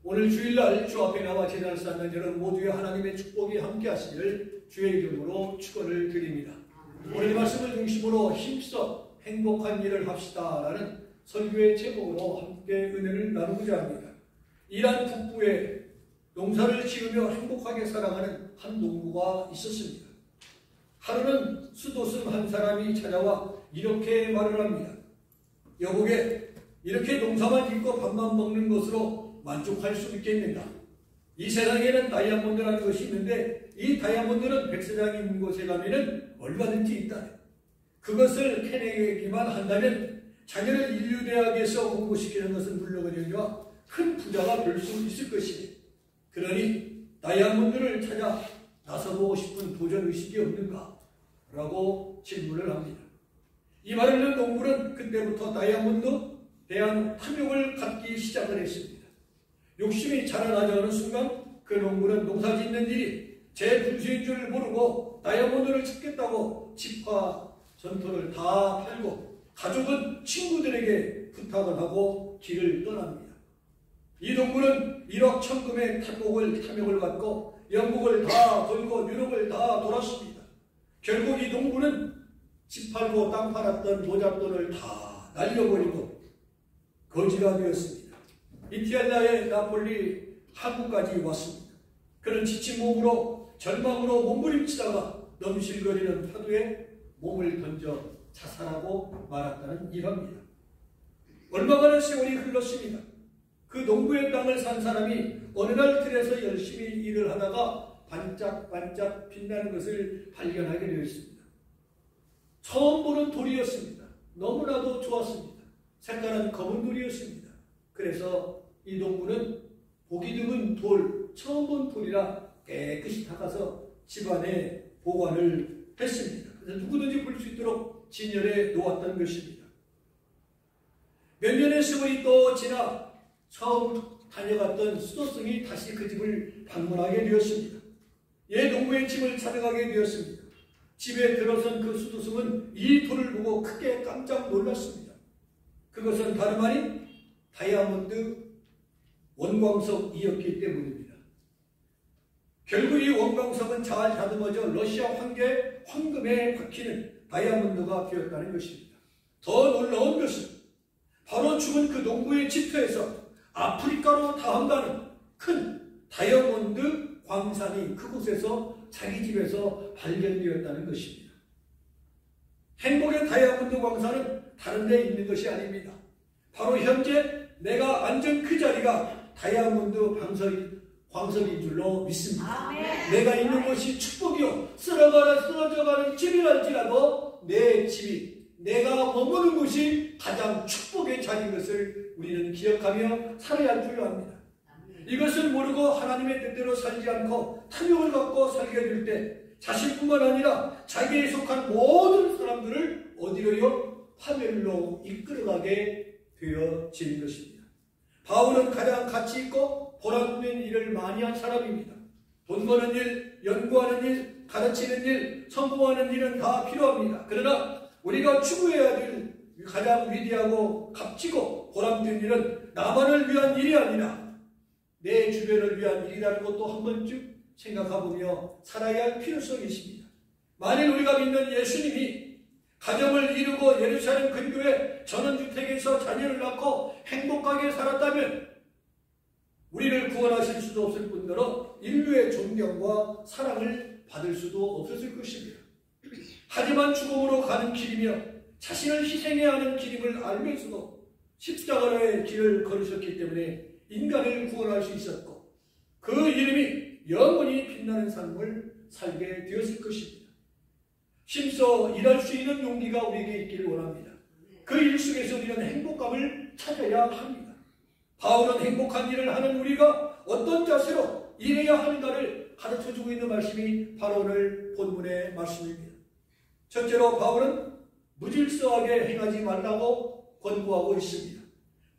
오늘 주일날 주 앞에 나와 제단을 쌓는 여러분 모두의 하나님의 축복이 함께 하시기를 주의 이름으로 축원을 드립니다. 오늘 이 말씀을 중심으로 힘써 행복한 일을 합시다 라는 설교의 제목으로 함께 은혜를 나누고자 합니다. 이란 북부에 농사를 지으며 행복하게 살아가는 한 농부가 있었습니다. 하루는 수도승 한 사람이 찾아와 이렇게 말을 합니다. 여보게, 이렇게 농사만 짓고 밥만 먹는 것으로 만족할 수 있겠는가? 이 세상에는 다이아몬드라는 것이 있는데 이 다이아몬드는 백사장이 있는 곳에 가면은 얼마든지 있다. 그것을 캐내기만 한다면 자녀를 인류대학에서 공부시키는 것은 물론이거니와 큰 부자가 될 수 있을 것이니, 그러니 다이아몬드를 찾아 나서보고 싶은 도전의식이 없는가? 라고 질문을 합니다. 이 말을 듣는 농부는 그때부터 다이아몬드에 대한 탐욕을 갖기 시작을 했습니다. 욕심이 자라나자는 순간 그 농부는 농사 짓는 일이 제 분수인 줄 모르고 다이아몬드를 찾겠다고 집과 전토를 다 팔고 가족은 친구들에게 부탁을 하고 길을 떠납니다. 이 농부는 1억 천금의 탐욕을 갖고 영국을 다 돌고 유럽을 다 돌았습니다. 결국 이 농부는 집 팔고 땅 팔았던 모잣돈을 다 날려버리고 거지가 되었습니다. 이티알리아의 나폴리 항구까지 왔습니다. 그는 지친 몸으로 절망으로 몸부림치다가 넘실거리는 파도에 몸을 던져 자살하고 말았다는 일화입니다. 얼마간의 세월이 흘렀습니다. 그 농부의 땅을 산 사람이 어느 날 들에서 열심히 일을 하다가 반짝반짝 빛나는 것을 발견하게 되었습니다. 처음 보는 돌이었습니다. 너무나도 좋았습니다. 색깔은 검은 돌이었습니다. 그래서 이 농부는 보기 드문 돌, 처음 본 돌이라 깨끗이 닦아서 집안에 보관을 했습니다. 그래서 누구든지 볼 수 있도록 진열해 놓았던 것입니다. 몇 년의 세월이 또 지나 처음 다녀갔던 수도승이 다시 그 집을 방문하게 되었습니다. 옛 농부의 집을 찾아가게 되었습니다. 집에 들어선 그 수도승은 이 돌을 보고 크게 깜짝 놀랐습니다. 그것은 다름 아닌 다이아몬드 원광석이었기 때문입니다. 결국 이 원광석은 잘 다듬어져 러시아 황금에 박히는 다이아몬드가 되었다는 것입니다. 더 놀라운 것은 바로 죽은 그 농부의 집터에서 아프리카로 닿는다는 큰 다이아몬드 광산이 그곳에서 자기 집에서 발견되었다는 것입니다. 행복의 다이아몬드 광산은 다른 데 있는 것이 아닙니다. 바로 현재 내가 앉은 그 자리가 다이아몬드 광석인 줄로 믿습니다. 내가 있는 곳이 축복이요 쓰러져가는 집이랄지라도 내 집이, 내가 머무는 곳이 가장 축복의 자리인 것을 우리는 기억하며 살아야 할 줄 압니다. 이것을 모르고 하나님의 뜻대로 살지 않고 탐욕을 갖고 살게 될 때 자신뿐만 아니라 자기에 속한 모든 사람들을 어디로요? 파멸로 이끌어가게 되어지는 것입니다. 바울은 가장 가치 있고 보람된 일을 많이 한 사람입니다. 돈 버는 일, 연구하는 일, 가르치는 일, 성공하는 일은 다 필요합니다. 그러나 우리가 추구해야 될 가장 위대하고 값지고 보람된 일은 나만을 위한 일이 아니라 내 주변을 위한 일이라는 것도 한 번쯤 생각해보며 살아야 할 필요성이 있습니다. 만일 우리가 믿는 예수님이 가정을 이루고 예루살렘 근교의 전원주택에서 자녀를 낳고 행복하게 살았다면 우리를 구원하실 수도 없을 뿐더러 인류의 존경과 사랑을 받을 수도 없었을 것입니다. 하지만 죽음으로 가는 길이며 자신을 희생해야 하는 길임을 알면서도 십자가의 길을 걸으셨기 때문에 인간을 구원할 수 있었고 그 이름이 영원히 빛나는 삶을 살게 되었을 것입니다. 힘써 일할 수 있는 용기가 우리에게 있기를 원합니다. 그 일 속에서 우리는 행복감을 찾아야 합니다. 바울은 행복한 일을 하는 우리가 어떤 자세로 일해야 하는가를 가르쳐주고 있는 말씀이 바로 오늘 본문의 말씀입니다. 첫째로 바울은 무질서하게 행하지 말라고 권고하고 있습니다.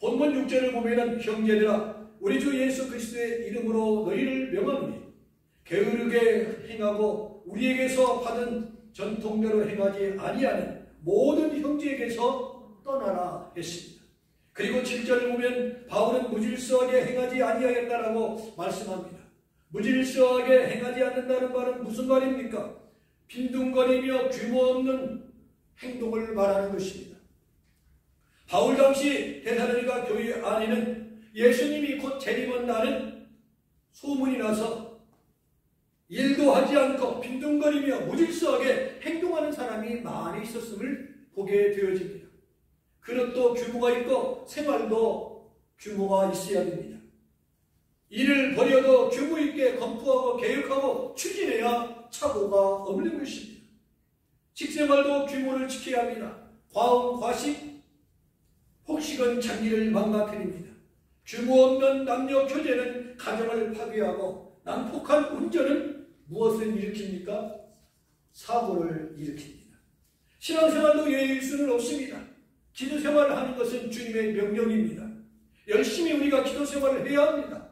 본문 6절을 보면 형제들아 우리 주 예수 그리스도의 이름으로 너희를 명하노니 게으르게 행하고 우리에게서 받은 전통대로 행하지 아니하는 모든 형제에게서 떠나라 했습니다. 그리고 7절을 보면 바울은 무질서하게 행하지 아니하겠다라고 말씀합니다. 무질서하게 행하지 않는다는 말은 무슨 말입니까? 빈둥거리며 규모 없는 행동을 말하는 것입니다. 바울 당시 데살로니가 교회 안에는 예수님이 곧 재림한다는 소문이 나서 일도 하지 않고 빈둥거리며 무질서하게 행동하는 사람이 많이 있었음을 보게 되어집니다. 그릇도 규모가 있고 생활도 규모가 있어야 됩니다. 일을 벌여도 규모 있게 검토하고 계획하고 추진해야 착오가 없는 것입니다. 식생활도 규모를 지켜야 합니다. 과음, 과식, 폭식은 장기를 망가뜨립니다. 규모 없는 남녀 교제는 가정을 파괴하고 난폭한 운전은 무엇을 일으킵니까? 사고를 일으킵니다. 신앙생활도 예의일 수는 없습니다. 기도생활을 하는 것은 주님의 명령입니다. 열심히 우리가 기도생활을 해야 합니다.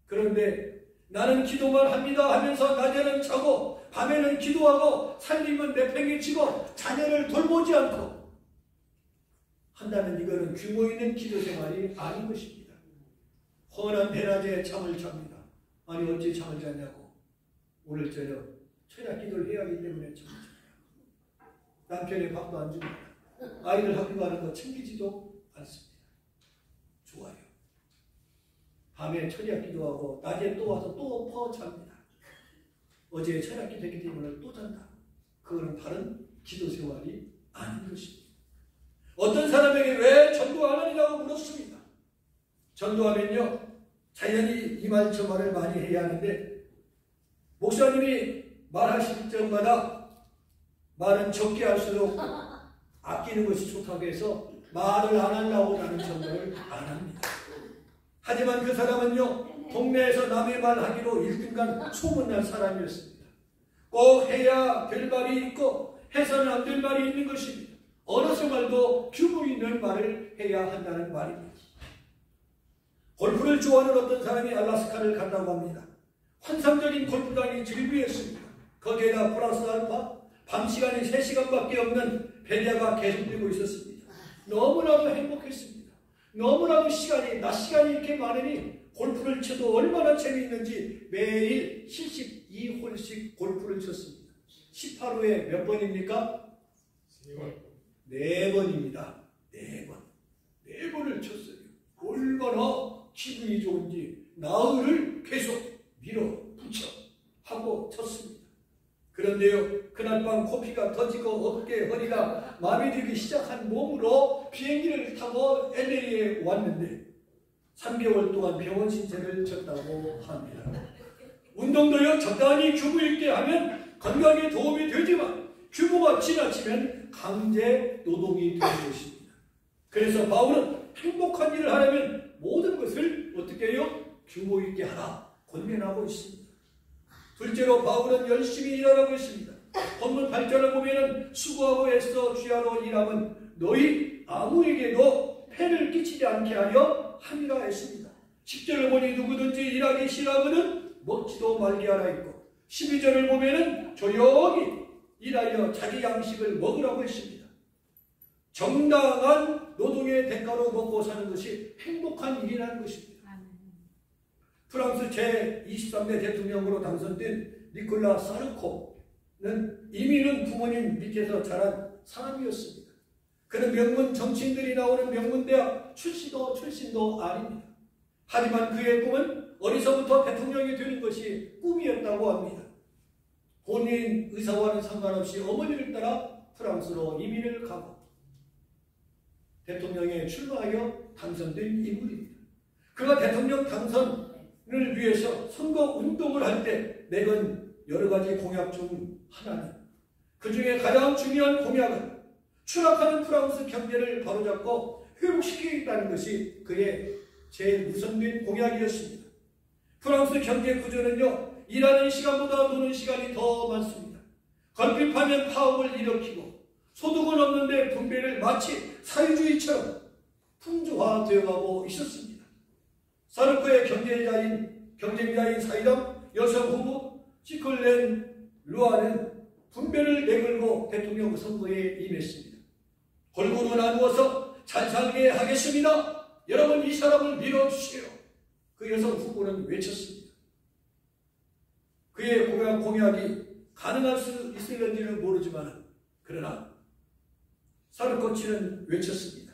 그런데 나는 기도만 합니다 하면서 낮에는 자고 밤에는 기도하고 살림은 내팽개치고 자녀를 돌보지 않고 한다면 이거는 규모 있는 기도생활이 아닌 것입니다. 훤한 대낮에 잠을 잡니다. 아니 어찌 잠을 잤냐고. 오늘 저녁 철야 기도를 해야 하기 때문에 잠을 자요. 남편의 밥도 안 줍니다. 아이들 학교 가는 거 챙기지도 않습니다. 좋아요. 밤에 철야 기도하고 낮에 또 와서 또 퍼 잡니다. 어제 철야 기도했기 때문에 또 잔다. 그거는 바른 기도 생활이 아닌 것입니다. 어떤 사람에게 왜 전도 안 하느냐고 물었습니다. 전도하면요 자연히 이 말 저 말을 많이 해야 하는데 목사님이 말하실 때마다 말은 적게 할수록 아끼는 것이 좋다고 해서 말을 안 하려고 하는 전도를 안 합니다. 하지만 그 사람은요 동네에서 남의 말 하기로 1등간 소문난 사람이었습니다. 꼭 해야 될 말이 있고 해서는 안 될 말이 있는 것입니다. 어느 생활도 규모 있는 말을 해야 한다는 말입니다. 골프를 좋아하는 어떤 사람이 알래스카를 간다고 합니다. 환상적인 골프장이 즐비했습니다. 거기에다 플러스 알파 밤 시간이 3시간밖에 없는 배려가 계속되고 있었습니다. 너무나도 행복했습니다. 너무나도 낮 시간이 이렇게 많으니 골프를 쳐도 얼마나 재미있는지 매일 72홀씩 골프를 쳤습니다. 18호에 몇 번입니까? 4번입니다. 4번. 4번을 쳤어요. 얼마나 기분이 좋은지 나흘을 계속 밀어붙여 하고 쳤습니다. 그런데요 그날 밤 코피가 터지고 어깨 허리가 마비되기 시작한 몸으로 비행기를 타고 LA에 왔는데 3개월 동안 병원 신세를 졌다고 합니다. 운동도요 적당히 규모 있게 하면 건강에 도움이 되지만 규모가 지나치면 강제 노동이 되는 것입니다. 그래서 바울은 행복한 일을 하려면 모든 것을 어떻게 해요? 규모 있게 하라 권면하고 있습니다. 둘째로 바울은 열심히 일하라고 했습니다. 본문 8절을 보면 수고하고 애써 귀하로 일함은 너희 아무에게도 폐를 끼치지 않게 하려 함이라 했습니다. 10절을 보니 누구든지 일하기 싫어하거든 먹지도 말게 하라 했고 12절을 보면 조용히 일하여 자기 양식을 먹으라고 했습니다. 정당한 노동의 대가로 먹고 사는 것이 행복한 일이라는 것입니다. 프랑스 제23대 대통령으로 당선된 니콜라 사르코는 이민은 부모님 밑에서 자란 사람이었습니다. 그는 명문 정치인들이 나오는 명문대학 출신도 아닙니다. 하지만 그의 꿈은 어리서부터 대통령이 되는 것이 꿈이었다고 합니다. 본인 의사와는 상관없이 어머니를 따라 프랑스로 이민을 가고 대통령에 출마하여 당선된 인물입니다. 그가 대통령 당선을 위해서 선거 운동을 할 때 내건 여러 가지 공약 중 하나는 그 중에 가장 중요한 공약은 추락하는 프랑스 경제를 바로잡고 회복시키겠다는 것이 그의 제일 우선된 공약이었습니다. 프랑스 경제 구조는요 일하는 시간보다 노는 시간이 더 많습니다. 걸핏하면 파업을 일으키고 소득은 없는데 분배를 마치 사회주의처럼 풍조화되어가고 있었습니다. 사르코의 경쟁자인 사이담 여성 후보 시콜렌 루아는 분배를 내걸고 대통령 선거에 임했습니다. 골고루 나누어서 잘 살게 하겠습니다. 여러분 이 사람을 밀어주세요. 그 여성 후보는 외쳤습니다. 그의 공약이 가능할 수 있을는지는 모르지만 그러나 사르코치는 외쳤습니다.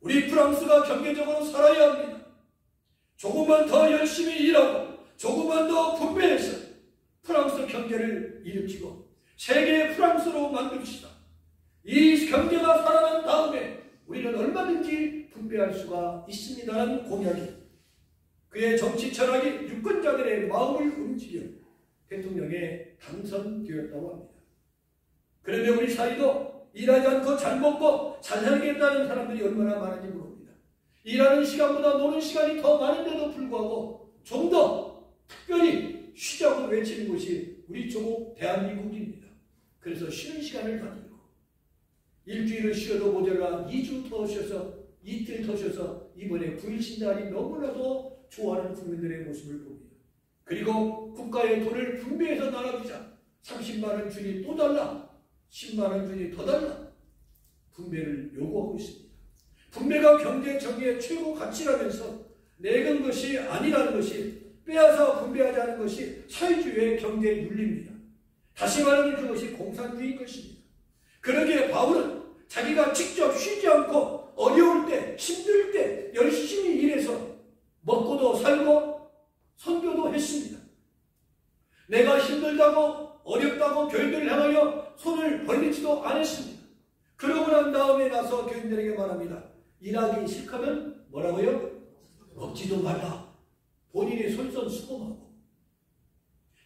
우리 프랑스가 경제적으로 살아야 합니다. 조금만 더 열심히 일하고 조금만 더 분배해서 프랑스 경제를 일으키고 세계의 프랑스로 만듭시다. 이 경제가 살아난 다음에 우리는 얼마든지 분배할 수가 있습니다라는 공약이 그의 정치 철학이 유권자들의 마음을 움직여 대통령에 당선되었다고 합니다. 그런데 우리 사이도 일하지 않고 잘 먹고 잘 살겠다는 사람들이 얼마나 많은지 모릅니다. 일하는 시간보다 노는 시간이 더 많은데도 불구하고 좀 더 특별히 쉬자고 외치는 곳이 우리 조국 대한민국입니다. 그래서 쉬는 시간을 가지고 일주일을 쉬어도 모자라 2주 더 쉬어서 이틀 더 쉬어서 이번에 9일 신날이 너무나도 좋아하는 국민들의 모습을 봅니다. 그리고 국가의 돈을 분배해서 나눠주자. 30만 원 주니 또 달라. 10만 원 주니 더 달라. 분배를 요구하고 있습니다. 분배가 경제 정의의 최고 가치라면서 내건 것이 아니라는 것이 빼앗아 분배하자는 것이 사회주의의 경제 윤리입니다. 다시 말하면 그것이 공산주의인 것입니다. 그러기에 바울은 자기가 직접 쉬지 않고 어려울 때 힘들 때 열심히 일해서 먹고도 살고 선교도 했습니다. 내가 힘들다고 어렵다고 교인들을 향하여 손을 벌리지도 않았습니다. 그러고 난 다음에 나서 교인들에게 말합니다. 일하기 싫다면 뭐라고요? 먹지도 말라. 본인이 솔선수범하고.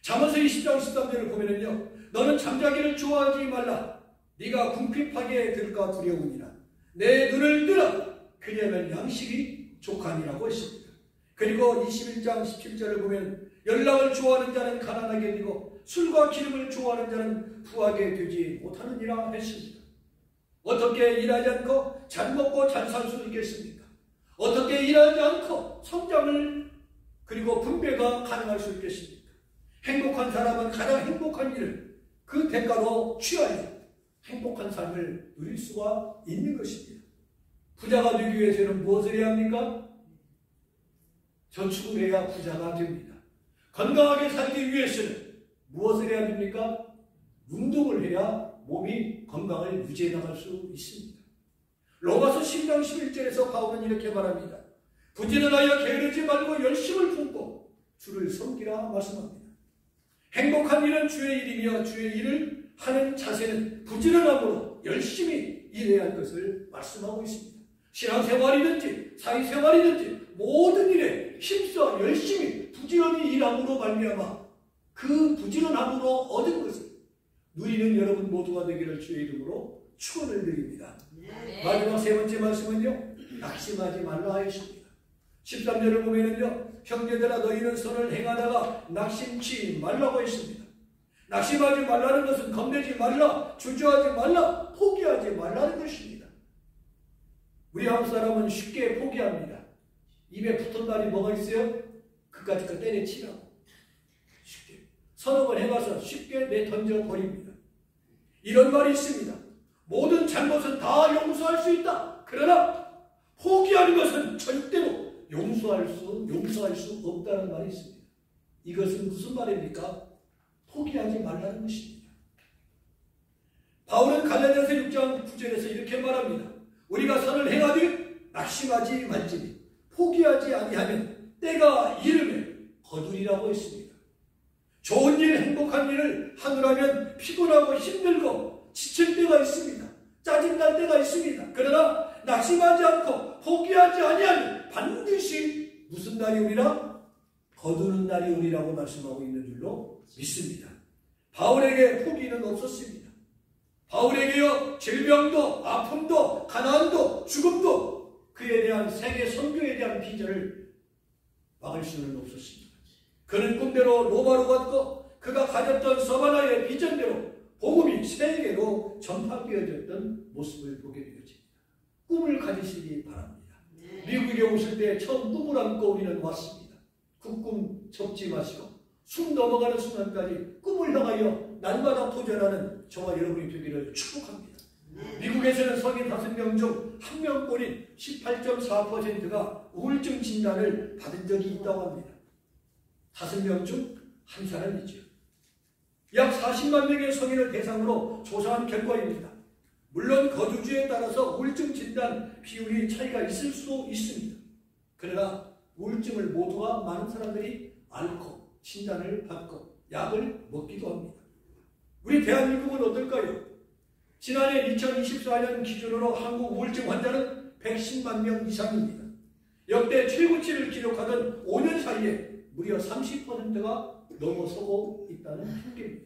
잠언서 20장 13절을 보면은요. 너는 잠자기를 좋아하지 말라. 네가 궁핍하게 들까 두려우니라. 내 눈을 뜨라. 그냐면 양식이 족하니라고 했습니다. 그리고 21장 17절을 보면 연락을 좋아하는 자는 가난하게 되고 술과 기름을 좋아하는 자는 부하게 되지 못하느니라 했습니다. 어떻게 일하지 않고 잘 먹고 잘 살 수 있겠습니까? 어떻게 일하지 않고 성장을 그리고 분배가 가능할 수 있겠습니까? 행복한 사람은 가장 행복한 일을 그 대가로 취하여 행복한 삶을 누릴 수가 있는 것입니다. 부자가 되기 위해서는 무엇을 해야 합니까? 저축을 해야 부자가 됩니다. 건강하게 살기 위해서는 무엇을 해야 됩니까? 운동을 해야 몸이 건강을 유지해 나갈 수 있습니다. 로마서 10장 11절에서 바울은 이렇게 말합니다. 부지런하여 게으르지 말고 열심을 품고 주를 섬기라 말씀합니다. 행복한 일은 주의 일이며 주의 일을 하는 자세는 부지런함으로 열심히 일해야 할 것을 말씀하고 있습니다. 신앙생활이든지 사회생활이든지 모든 일에 힘써 열심히 부지런히 일함으로 말미암아 그 부지런함으로 얻은 것을 누리는 여러분 모두가 되기를 주의 이름으로 축원을 드립니다. 네. 마지막 세 번째 말씀은요. 낙심하지 말라 하였습니다. 13절을 보면은요. 형제들아 너희는 선을 행하다가 낙심치 말라고 했습니다. 낙심하지 말라는 것은 겁내지 말라, 주저하지 말라, 포기하지 말라는 것입니다. 우리 한국 사람은 쉽게 포기합니다. 입에 붙은 말이 뭐가 있어요? 그까짓 거 때려치라고. 쉽게. 서너 번 해봐서 쉽게 내던져 버립니다. 이런 말이 있습니다. 모든 잘못은 다 용서할 수 있다. 그러나 포기하는 것은 절대로 용서할 수 없다는 말이 있습니다. 이것은 무슨 말입니까? 포기하지 말라는 것입니다. 바울은 갈라디아서 6장 9절에서 이렇게 말합니다. 우리가 선을 행하되 낙심하지 말지니 포기하지 아니하면 때가 이르면 거두리라고 했습니다. 좋은 일, 행복한 일을 하느라면 피곤하고 힘들고 지칠 때가 있습니다. 짜증날 때가 있습니다. 그러나 낙심하지 않고 포기하지 아니하면 반드시 무슨 날이 오리라? 거두는 날이 오리라고 말씀하고 있는 줄로 믿습니다. 바울에게 포기는 없었습니다. 바울에게요 질병도 아픔도 가난도 죽음도 그에 대한 세계 선교에 대한 비전을 막을 수는 없었습니다. 그는 꿈대로 로마로 갔고 그가 가졌던 서바나의 비전대로 복음이 세계로 전파되어졌던 모습을 보게 되어집니다. 꿈을 가지시기 바랍니다. 미국에 오실 때 처음 꿈을 안고 우리는 왔습니다. 그 꿈 접지 마시고 숨 넘어가는 순간까지 꿈을 향하여 날마다 도전하는 저와 여러분이 되기를 축복합니다. 미국에서는 성인 5명 중 1명꼴인 18.4%가 우울증 진단을 받은 적이 있다고 합니다. 5명 중 한 사람이죠. 약 40만 명의 성인을 대상으로 조사한 결과입니다. 물론 거주지에 따라서 우울증 진단 비율이 차이가 있을 수도 있습니다. 그러나 우울증을 모두가 많은 사람들이 앓고 진단을 받고 약을 먹기도 합니다. 우리 대한민국은 어떨까요? 지난해 2024년 기준으로 한국 우울증 환자는 110만 명 이상입니다. 역대 최고치를 기록하던 5년 사이에 무려 30%가 넘어서고 있다는 통계입니다.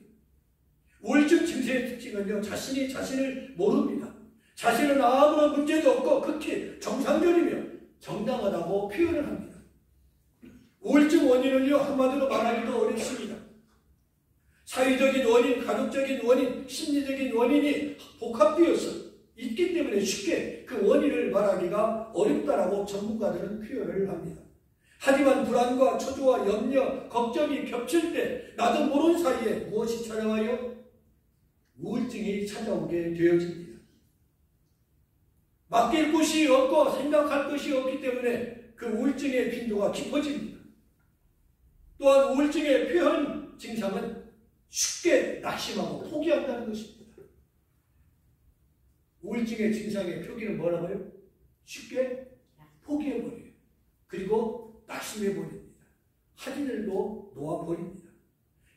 우울증 증세의 특징은요, 자신이 자신을 모릅니다. 자신은 아무런 문제도 없고 극히 정상적이며 정당하다고 표현을 합니다. 우울증 원인은요, 한마디로 말하기도 어렵습니다. 사회적인 원인, 가족적인 원인, 심리적인 원인이 복합되어서 있기 때문에 쉽게 그 원인을 말하기가 어렵다라고 전문가들은 표현을 합니다. 하지만 불안과 초조와 염려, 걱정이 겹칠 때 나도 모르는 사이에 무엇이 찾아와요? 우울증이 찾아오게 되어집니다. 맡길 곳이 없고 생각할 것이 없기 때문에 그 우울증의 빈도가 깊어집니다. 또한 우울증의 표현 증상은 쉽게 낙심하고 포기한다는 것입니다. 우울증의 증상의 표기는 뭐라고요? 쉽게 포기해버려요. 그리고 낙심해버립니다. 하진을도 놓아버립니다.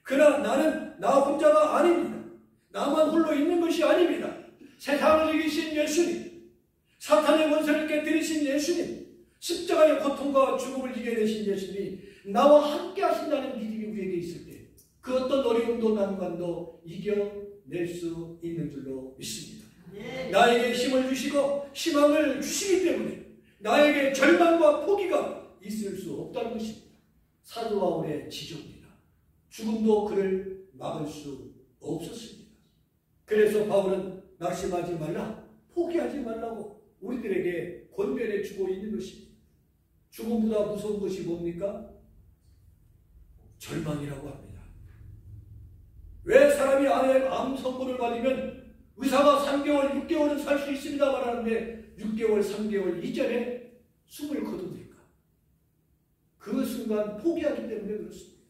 그러나 나는 나 혼자가 아닙니다. 나만 홀로 있는 것이 아닙니다. 세상을 이기신 예수님, 사탄의 원수를 깨뜨리신 예수님, 십자가의 고통과 죽음을 이겨내신 예수님이 나와 함께 하신다는 믿음이 우리에게 있을 때 그 어떤 어려움도 난관도 이겨낼 수 있는 줄로 믿습니다. 나에게 힘을 주시고 희망을 주시기 때문에 나에게 절망과 포기가 있을 수 없다는 것입니다. 사도 바울의 지조입니다. 죽음도 그를 막을 수 없었습니다. 그래서 바울은 낙심하지 말라, 포기하지 말라고 우리들에게 권면해 주고 있는 것입니다. 죽음보다 무서운 것이 뭡니까? 절망이라고 합니다. 왜 사람이 암 선고를 받으면 의사가 3개월, 6개월은 살 수 있습니다 말하는데 6개월, 3개월 이전에 숨을 거둡니까? 그 순간 포기하기 때문에 그렇습니다.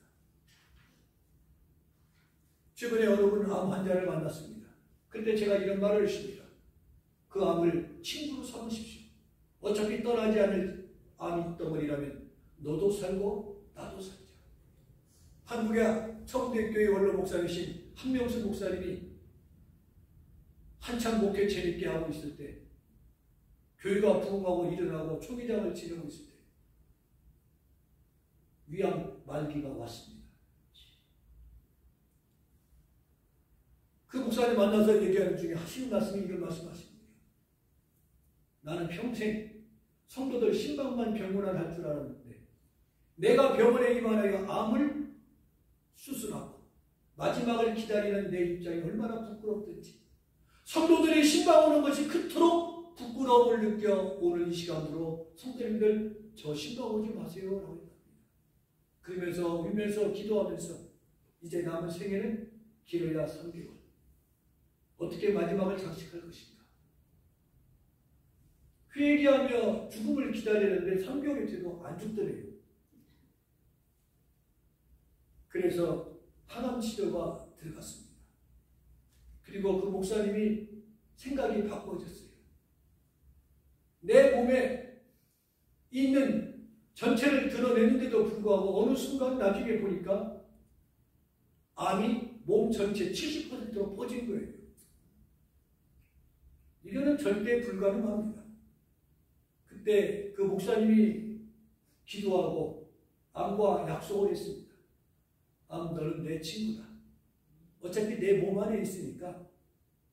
최근에 어느 분 암 환자를 만났습니다. 그때 제가 이런 말을 했습니다. 그 암을 친구로 삼으십시오. 어차피 떠나지 않을 암 덩어리라면 너도 살고 나도 살자. 한국의 청대교회 원로 목사이신 한명수 목사님이 한참 목회 재밌게 하고 있을 때 교회가 부흥하고 일어나고 초기장을 지내고 있을 때 위암 말기가 왔습니다. 그 목사님 만나서 얘기하는 중에 하시는 말씀이 이런 말씀하십니다. 나는 평생 성도들 신방만 병문안 할 줄 알았는데 내가 병원에 입원하여 암을 수술하고 마지막을 기다리는 내 입장이 얼마나 부끄럽든지 성도들이 신방 오는 것이 그토록 부끄러움을 느껴 오는 이 시간으로 성도님들 저 신방 오지 마세요 라고 합니다. 그러면서 울면서 기도하면서 이제 남은 생애는 길어야 3개월. 어떻게 마지막을 장식할 것인가. 회개하며 죽음을 기다리는데 3개월이 돼도 안 죽더래요. 그래서 항암 치료가 들어갔습니다. 그리고 그 목사님이 생각이 바꿔졌어요. 내 몸에 있는 전체를 드러내는데도 불구하고 어느 순간 나중에 보니까 암이 몸 전체 70%로 퍼진 거예요. 이거는 절대 불가능합니다. 그때 그 목사님이 기도하고 암과 약속을 했습니다. 암, 너는 내 친구다. 어차피 내 몸 안에 있으니까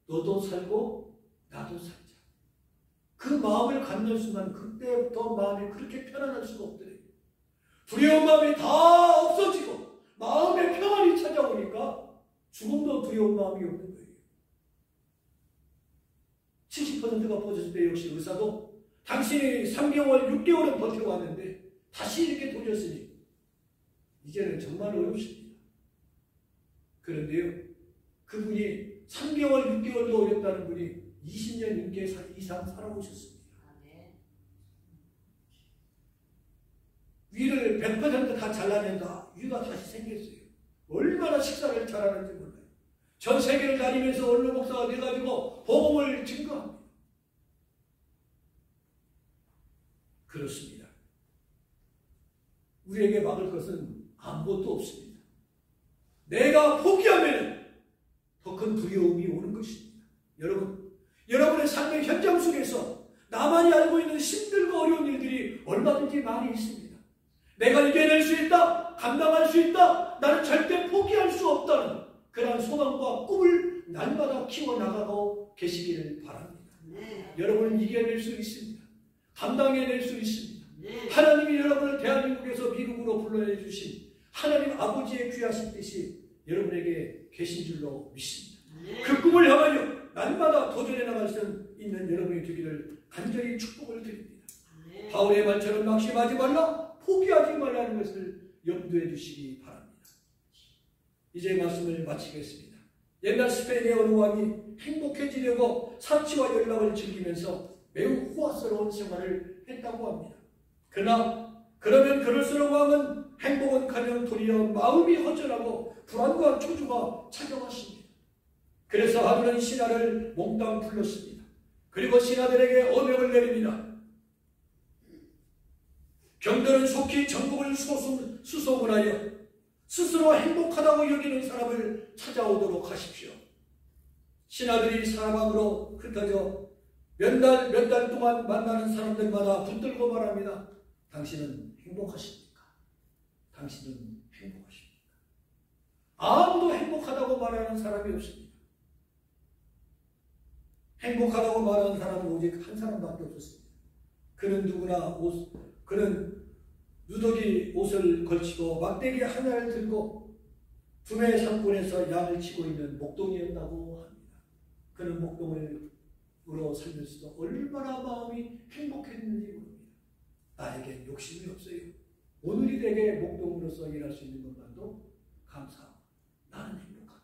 너도 살고 나도 살자. 그 마음을 갖는 순간 그때부터 마음이 그렇게 편안할 수가 없더래요. 두려운 마음이 다 없어지고 마음의 평안이 찾아오니까 죽음도 두려운 마음이 없는 거예요. 70%가 퍼졌을 때 역시 의사도 당신이 3개월, 6개월은 버텨왔는데 다시 이렇게 돌렸으니 이제는 정말 어렵습니다. 그런데요, 그분이 3개월, 6개월도 어렵다는 분이 20년 인계 이상 살아오셨습니다. 위를 100% 다 잘라낸다. 위가 다시 생겼어요. 얼마나 식사를 잘하는지 몰라요. 전 세계를 다니면서 원로 목사가 돼가지고 복음을 증거합니다. 그렇습니다. 우리에게 막을 것은 아무것도 없습니다. 내가 포기하면 더 큰 두려움이 오는 것입니다. 여러분의 삶의 현장 속에서 나만이 알고 있는 힘들고 어려운 일들이 얼마든지 많이 있습니다. 내가 이겨낼 수 있다, 감당할 수 있다, 나는 절대 포기할 수 없다는 그러한 소망과 꿈을 날마다 키워나가고 계시기를 바랍니다. 여러분은 이겨낼 수 있습니다. 감당해낼 수 있습니다. 하나님이 여러분을 대한민국에서 미국으로 불러내주신 하나님 아버지의 귀하신 뜻이 여러분에게 계신 줄로 믿습니다. 그 꿈을 향하여 날마다 도전해 나갈 수 있는 여러분이 되기를 간절히 축복을 드립니다. 바울의 말처럼 낙심하지 말라, 포기하지 말라는 것을 염두에 두시기 바랍니다. 이제 말씀을 마치겠습니다. 옛날 스페인의 어느 왕이 행복해지려고 사치와 연락을 즐기면서 매우 호화스러운 생활을 했다고 합니다. 그러면 그럴수록 왕은 행복은커녕 도리어 마음이 허전하고 불안과 초조가 찾아왔습니다. 그래서 하루는 신하를 몽땅 불렀습니다. 그리고 신하들에게 어명을 내립니다. 병들은 속히 정복을 수송을 하여 스스로 행복하다고 여기는 사람을 찾아오도록 하십시오. 신하들이 사방으로 흩어져 몇 달 동안 만나는 사람들마다 붙들고 말합니다. 당신은 행복하십니까? 당신은 행복하십니까? 아무도 행복하다고 말하는 사람이 없습니다. 행복하다고 말하는 사람은 오직 한 사람밖에 없었습니다. 그는 누더기 옷을 걸치고 막대기 하나를 들고 두메 산골에서 양을 치고 있는 목동이었다고 합니다. 그는 목동으로 살면서도 얼마나 마음이 행복했는지 모릅니다. 나에겐 욕심이 없어요. 오늘이 내게 목동으로서 일할 수 있는 것만도 감사하고 나는 행복합니다.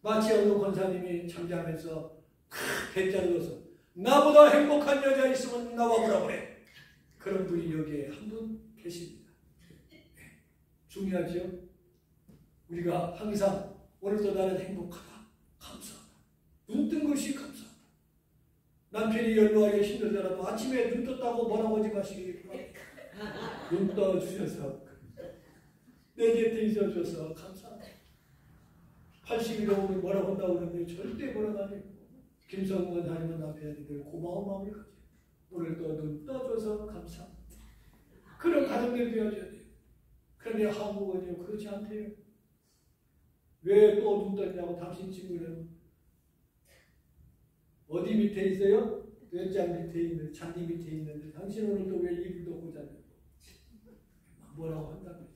마치 어느 권사님이 잠자면서 대자르어서 나보다 행복한 여자 있으면 나와보라 그래. 그런 분이 여기에 한 분 계십니다. 중요하죠? 우리가 항상 오늘도 나는 행복하다, 감사하다, 눈 뜬 것이 감사하다. 남편이 연로하게 힘들더라도 아침에 눈 떴다고 뭐라고 하지 마시기 바랍니다. 눈 떠주셔서 내 곁에 있어줘서 감사합니다. 80이 넘으면 뭐라고 한다고 그러는데 절대 뭐라고 안 해요. 김성근 하나님은 남편들 고마운 마음을 가져요. 오늘도 눈 떠줘서 감사합니다. 그런 가정들 되어줘야 돼요. 그런데 한국은요 그렇지 않대요. 왜 또 눈 떴냐고 당신 친구는 어디 밑에 있어요? 왼장 밑에 있는 잔디 밑에 있는데 당신 오늘도 왜 이불 덮고 자냐고 뭐라고 한답니다.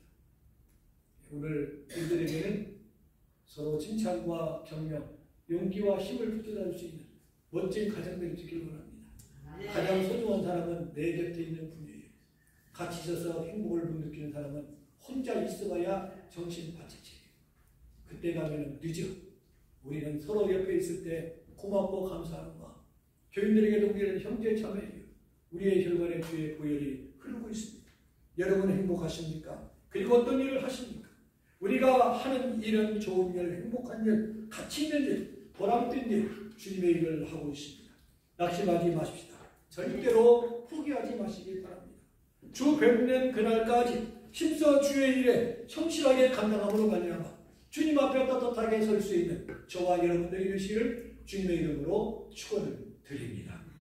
오늘 우리들에게는 서로 칭찬과 격려, 용기와 힘을 붙여줄 수 있는 멋진 가정들이 되길 원합니다. 가장 소중한 사람은 내 곁에 있는 분이에요. 같이 있어서 행복을 못 느끼는 사람은 혼자 있어야 정신 바치지. 그때 가면 늦어. 우리는 서로 옆에 있을 때 고맙고 감사하는 마음. 교인들에게도 우리는 형제 자매예요. 우리의 혈관에 주의 보혈이 흐르고 있습니다. 여러분 행복하십니까? 그리고 어떤 일을 하십니까? 우리가 하는 일은 좋은 일, 행복한 일, 가치 있는 일, 보람된 일, 주님의 일을 하고 있습니다. 낙심하지 마십시다. 절대로 포기하지 마시기 바랍니다. 주 뵙는 그날까지 힘써 주의 일에 성실하게 감당함으로 말미암아 주님 앞에 떳떳하게 설 수 있는 저와 여러분들이 되시기를 주님의 이름으로 축원을 드립니다.